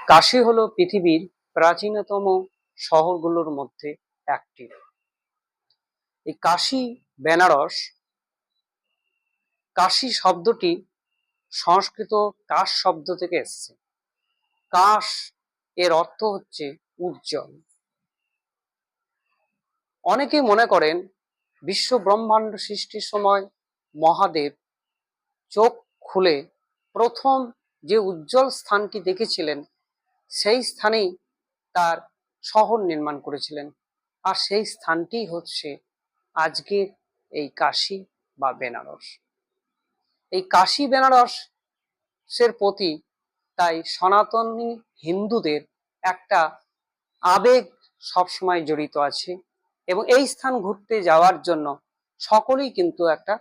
কাশী হলো পৃথিবীর প্রাচীনতম শহরগুলোর মধ্যে একটি। এই কাশী বেনারস, কাশী শব্দটি সংস্কৃত কাশ শব্দ থেকে এসেছে। কাশ এর অর্থ হচ্ছে উজ্জ্বল। অনেকেই মনে করেন বিশ্ব ব্রহ্মাণ্ড সৃষ্টির সময় মহাদেব চোখ খুলে প্রথম যে উজ্জ্বল স্থানটি দেখেছিলেন সেই স্থানেই তার শহর নির্মাণ করেছিলেন, আর সেই স্থানটি হচ্ছে আজকের এই কাশী বা বেনারস। এই কাশী বেনারসের প্রতি তাই সনাতনী হিন্দুদের একটা আবেগ সবসময় জড়িত আছে, এবং এই স্থান ঘুরতে যাওয়ার জন্য সকলেই কিন্তু একটা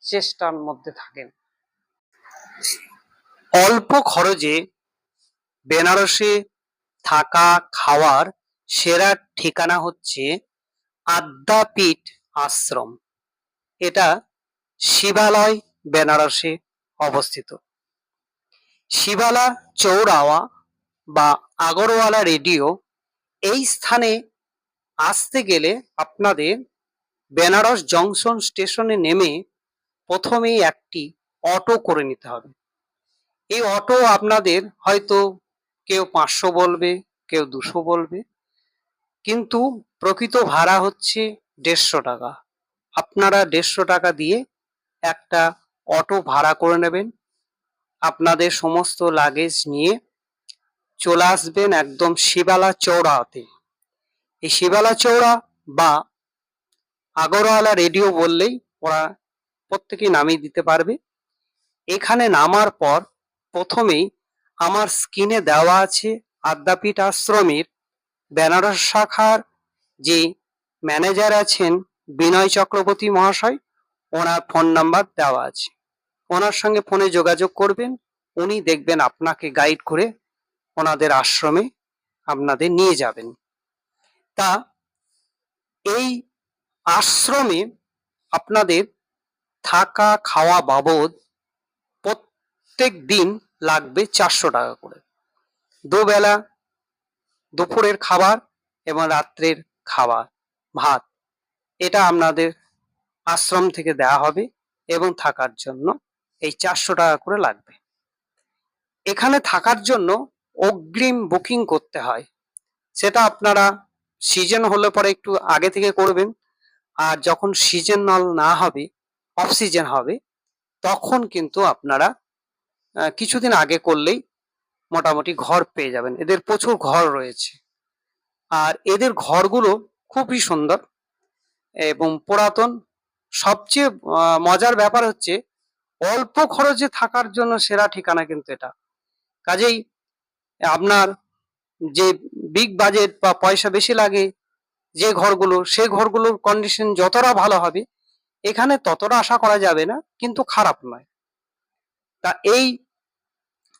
চেষ্টার মধ্যে থাকেন। অল্প খরচে বেনারসে থাকা খাওয়ার সেরা ঠিকানা হচ্ছে আদ্যাপীঠ আশ্রম। এটা শিবালয় বেনারসে অবস্থিত। শিবালা চৌরাওয়া বা আগরওয়ালা রেডিও এই স্থানে আসতে গেলে আপনাদের বেনারস জংশন স্টেশনে নেমে প্রথমেই একটি অটো করে নিতে হবে। এই অটো আপনাদের হয়তো কেউ 500 বলবে, কেউ 200 বলবে, কিন্তু প্রকৃত ভাড়া হচ্ছে 150 টাকা। আপনারা 150 টাকা দিয়ে একটা অটো ভাড়া করে নেবেন। আপনাদের সমস্ত লাগেজ নিয়ে চলে আসবেন একদম শিবালা চৌরাতে। এই শিবালা চৌরা বা আগরওয়ালা রেডিও বললেই ওরা প্রত্যেকেই নামিয়ে দিতে পারবে। এখানে নামার পর প্রথমেই আমার স্ক্রিনে দেওয়া আছে আদ্যাপীঠ আশ্রমের বেনারস শাখার যে ম্যানেজার আছেন বিনয় চক্রবর্তী মহাশয়, ওনার ফোন নাম্বার দেওয়া আছে। ওনার সঙ্গে ফোনে যোগাযোগ করবেন, উনি দেখবেন আপনাকে গাইড করে ওনাদের আশ্রমে আপনাদের নিয়ে যাবেন। তা এই আশ্রমে আপনাদের থাকা খাওয়া বাবদ প্রত্যেক দিন লাগবে 400 টাকা করে। দুবেলা দুপুরের খাবার এবং রাত্রের খাবার ভাত, এটা আপনাদের আশ্রম থেকে দেওয়া হবে, এবং থাকার জন্য এই 400 টাকা করে লাগবে। এখানে থাকার জন্য অগ্রিম বুকিং করতে হয়। সেটা আপনারা সিজন হলে পরে একটু আগে থেকে করবেন, আর যখন সিজনাল না হবে, অফ সিজন হবে, তখন কিন্তু আপনারা কিছুদিন আগে করলেই মোটামুটি ঘর পেয়ে যাবেন। এদের প্রচুর ঘর রয়েছে, আর এদের ঘরগুলো খুবই সুন্দর এবং পুরাতন। সবচেয়ে মজার ব্যাপার হচ্ছে অল্প খরচে থাকার জন্য সেরা ঠিকানা কিন্তু এটা। কাজেই আপনার যে বিগ বাজেট বা পয়সা বেশি লাগে যে ঘরগুলো, সেই ঘরগুলোর কন্ডিশন যতটা ভালো হবে এখানে ততটা আশা করা যাবে না, কিন্তু খারাপ নয়। তা এই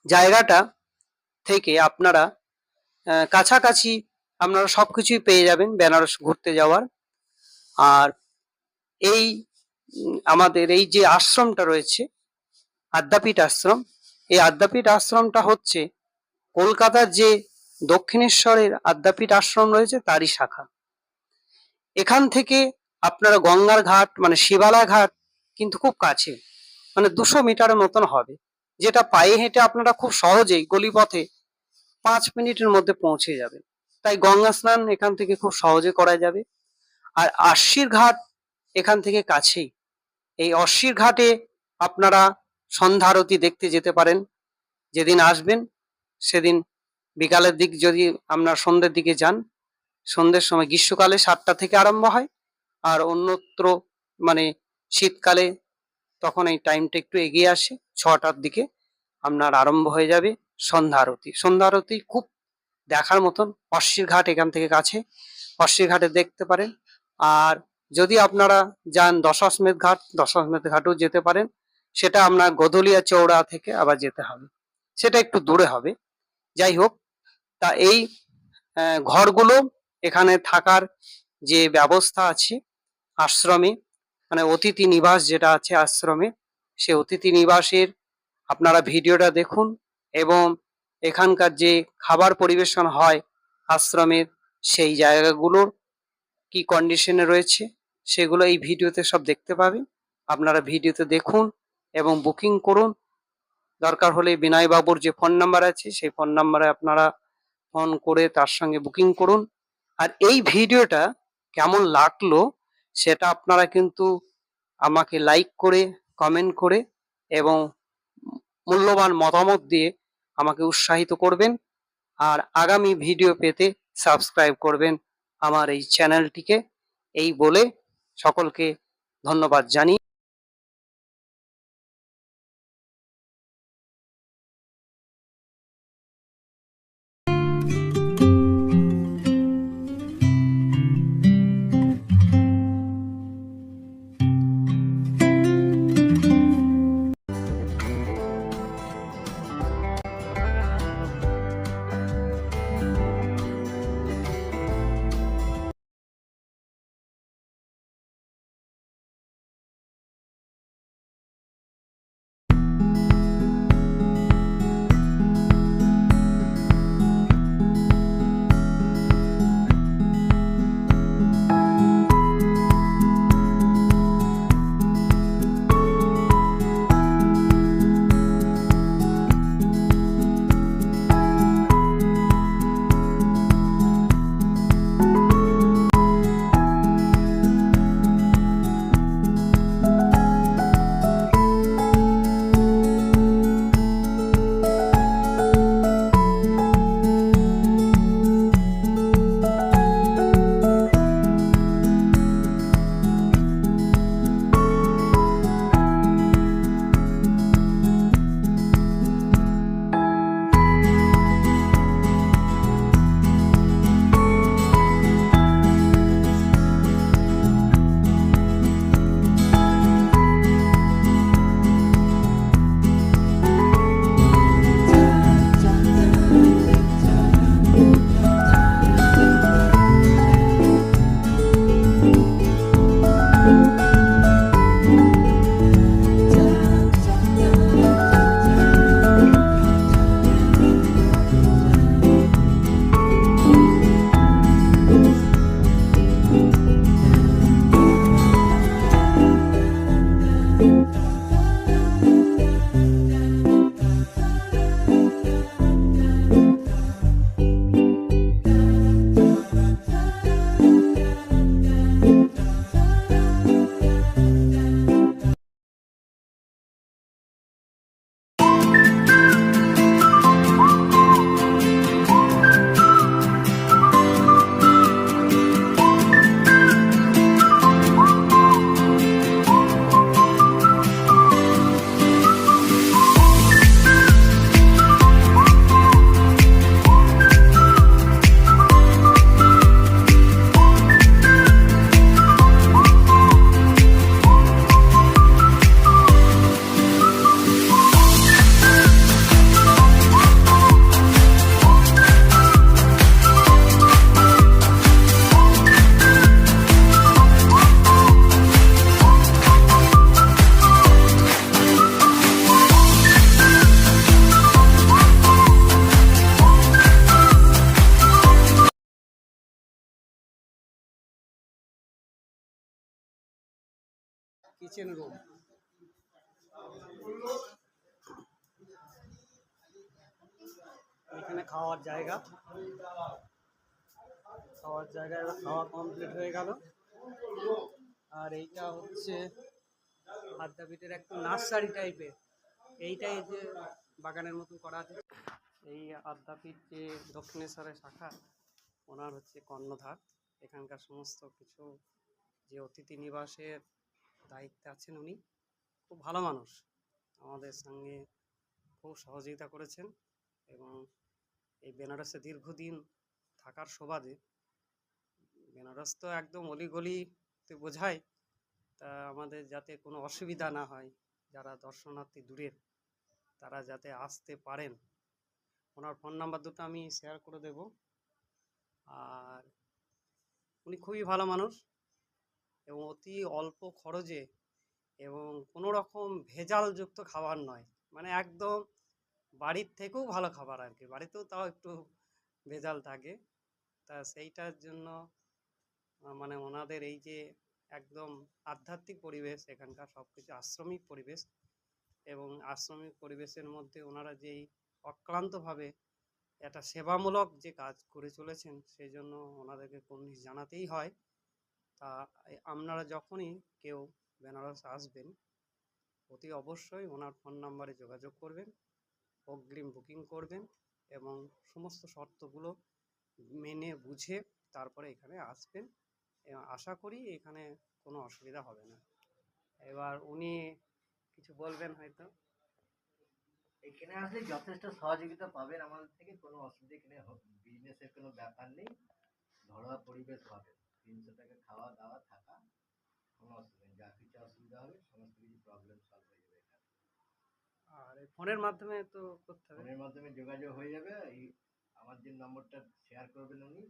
জায়গাটা থেকে আপনারা কাছাকাছি আপনারা সবকিছুই পেয়ে যাবেন বেনারস ঘুরতে যাওয়ার। আর এই আমাদের এই যে আশ্রমটা রয়েছে আদ্যাপীঠ আশ্রম, এই আদ্যাপীঠ আশ্রমটা হচ্ছে কলকাতার যে দক্ষিণেশ্বরের আদ্যাপীঠ আশ্রম রয়েছে তারই শাখা। এখান থেকে আপনারা গঙ্গার ঘাট মানে শিবালা ঘাট কিন্তু খুব কাছে, মানে 200 মিটারের মতন হবে, যেটা পায়ে হেঁটে আপনারা খুব সহজেই গলিপথে 5 মিনিটের মধ্যে পৌঁছে যাবেন। তাই গঙ্গা স্নান এখান থেকে খুব সহজে করা যাবে। আর আশির ঘাট এখান থেকে কাছেই। এই অশ্বির ঘাটে আপনারা সন্ধ্যা আরতি দেখতে যেতে পারেন। যেদিন আসবেন সেদিন বিকালের দিক যদি আপনার সন্ধ্যের দিকে যান, সন্ধ্যের সময় গ্রীষ্মকালে 7টা থেকে আরম্ভ হয়, আর অন্যত্র মানে শীতকালে তখন এই টাইমটা একটু এগিয়ে আসে, 6টার দিকে আপনার আরম্ভ হয়ে যাবে সন্ধ্যা আরতি। সন্ধ্যা আরতি খুব দেখার মতন। অশ্বির ঘাট এখান থেকে কাছে, অশ্বির ঘাটে দেখতে পারেন। আর যদি আপনারা যান দশাশ্বমেধ ঘাট, দশাশ্বমেধ ঘাটেও যেতে পারেন। সেটা আপনার গদলিয়া চৌড়া থেকে আবার যেতে হবে, সেটা একটু দূরে হবে। যাই হোক, তা এই ঘরগুলো এখানে থাকার যে ব্যবস্থা আছে আশ্রমে, মানে অতিথি নিবাস যেটা আছে আশ্রমে, সে অতিথি নিবাসের আপনারা ভিডিওটা দেখুন এবং এখানকার যে খাবার পরিবেশন হয় আশ্রমের, সেই জায়গাগুলোর কি কন্ডিশনে রয়েছে সেগুলো এই ভিডিওতে সব দেখতে পাবেন। আপনারা ভিডিওতে দেখুন এবং বুকিং করুন। দরকার হলে বিনয়বাবুর যে ফোন নাম্বার আছে সেই ফোন নাম্বারে আপনারা ফোন করে তার সঙ্গে বুকিং করুন। আর এই ভিডিওটা কেমন লাগলো সেটা আপনারা কিন্তু আমাকে লাইক করে, কমেন্ট করে এবং মূল্যবান মতামত দিয়ে আমাকে উৎসাহিত করবেন। আর আগামী ভিডিও পেতে সাবস্ক্রাইব করবেন আমার এই চ্যানেলটিকে। এই বলে সকলকে ধন্যবাদ জানিয়ে কিচেন রুম, এখানে খাওয়ার জায়গা, এবার খাওয়া কমপ্লিট হয়ে গেল। আর এইটা হচ্ছে আদ্যাপীঠের একটু নার্সারি টাইপের, এইটাই যে বাগানের মতন করা আছে। এই আদ্যাপীঠ যে দক্ষিণেশ্বরের শাখা, ওনার হচ্ছে কর্ণধার। এখানকার সমস্ত কিছু যে অতিথি নিবাসের দায়িত্বে আছেন উনি, খুব ভালো মানুষ, আমাদের সঙ্গে খুব সহযোগিতা করেছেন। এবং এই বেনারসে দীর্ঘদিন থাকার সুবাদে, বেনারস তো একদম অলিগলিতে বোঝায়, তা আমাদের যাতে কোনো অসুবিধা না হয়, যারা দর্শনার্থী দূরের তারা যাতে আসতে পারেন, ওনার ফোন নাম্বার দুটো আমি শেয়ার করে দেব। আর উনি খুবই ভালো মানুষ এবং অতি অল্প খরচে এবং কোনো রকম ভেজালযুক্ত খাবার নয়, মানে একদম বাড়ির থেকেও ভালো খাবার আর কি, বাড়িতেও তাও একটু ভেজাল থাকে। তা সেইটার জন্য মানে ওনাদের এই যে একদম আধ্যাত্মিক পরিবেশ, এখানকার সব কিছু আশ্রমিক পরিবেশ, এবং আশ্রমিক পরিবেশের মধ্যে ওনারা যেই অক্লান্তভাবে একটা সেবামূলক যে কাজ করে চলেছেন, সেই জন্য ওনাদেরকে কুর্নিশ জানাতেই হয়। তা আপনারা যখনই কেউ বেনারস আসবেন, অতি অবশ্যই ওনার ফোন নাম্বারে যোগাযোগ করবেন, অগ্রিম বুকিং করবেন এবং সমস্ত শর্তগুলো মেনে বুঝে তারপরে এখানে আসবেন, এবং আশা করি এখানে কোনো অসুবিধা হবে না। এবার উনি কিছু বলবেন হয়তো। এখানে আসলে যথেষ্ট সহযোগিতা পাবেন আমাদের থেকে, কোনো অসুবিধা এখানে বিজনেসের কোনো ব্যাপার নেই, ঘরোয়া পরিবেশ পাবেন, 300 টাকা খাওয়া দাওয়া থাকা, কোনো অসুবিধা নেই, যা কিছু অসুবিধা হবে সমস্ত কিছু প্রবলেম সলভ হয়ে যাবে এখানে। আর এই ফোনের মাধ্যমে তো করতে হবে। ফোনের মাধ্যমে যোগাযোগ হয়ে যাবে, এই আমার যে নম্বরটা শেয়ার করবেন উনি,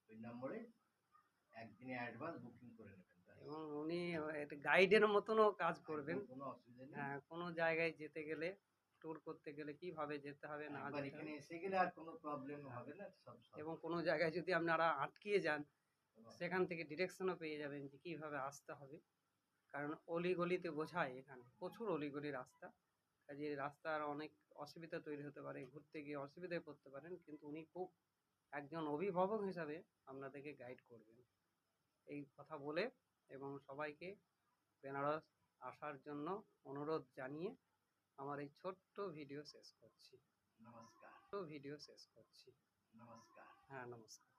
ওই নম্বরে একদিনে অ্যাডভান্স বুকিং করে নেবেন, এবং উনি একটা গাইডের মতনও কাজ করবেন। একদম কোনো অসুবিধা নেই। হ্যাঁ, কোনো জায়গায় যেতে গেলে, ট্যুর করতে গেলে কিভাবে যেতে হবে না একবার যেতে এখানে হবে, এসে গেলে আর কোনো প্রবলেম হবে না, সব এবং কোনো জায়গায় যদি আপনারা আটকিয়ে যান, কোনো সেখান থেকে ডিরেকশনও পেয়ে যাবেন যে কীভাবে আসতে হবে। কারণ অলিগলিতে বোঝায়, এখানে প্রচুর অলিগলি রাস্তা, কাজে রাস্তার অনেক অসুবিধা তৈরি হতে পারে, ঘুরতে গিয়ে অসুবিধায় পড়তে পারেন, কিন্তু উনি খুব একজন অভিভাবক হিসাবে আপনাদেরকে গাইড করবেন। এই কথা বলে এবং সবাইকে বেনারস আসার জন্য অনুরোধ জানিয়ে আমার এই ছোট্ট ভিডিও শেষ করছি। নমস্কার। হ্যাঁ, নমস্কার।